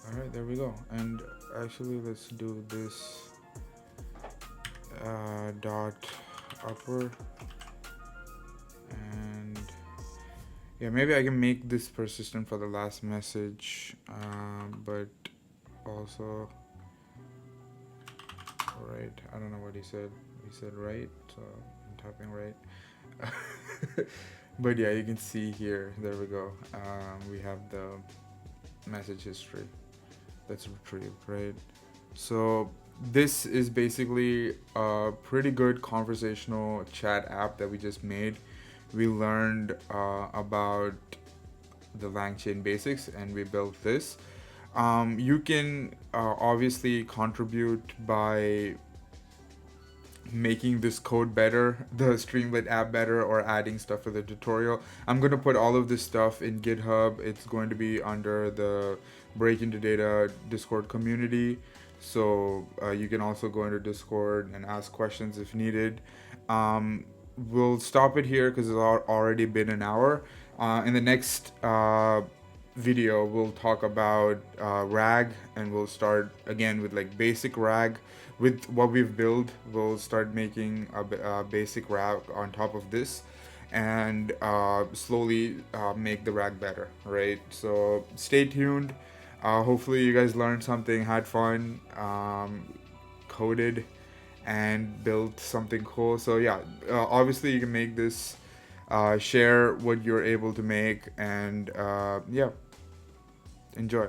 Alright, there we go. And actually, let's do this dot upper. And yeah, maybe I can make this persistent for the last message, but also, right, I don't know what he said. He said right, so I'm typing right. But yeah, you can see here, there we go. We have the message history that's retrieved, right? So this is basically a pretty good conversational chat app that we just made. We learned about the LangChain Basics and we built this. You can obviously contribute by making this code better, the Streamlit app better, or adding stuff to the tutorial. I'm going to put all of this stuff in GitHub. It's going to be under the Break Into Data Discord community. So you can also go into Discord and ask questions if needed. We'll stop it here because it's already been an hour. In the next video, we'll talk about RAG, and we'll start again with like basic RAG. With what we've built, we'll start making a basic RAG on top of this, and slowly make the RAG better, right? So stay tuned. Hopefully you guys learned something, had fun, coded, and built something cool. So yeah, obviously you can make this, share what you're able to make, and yeah, enjoy.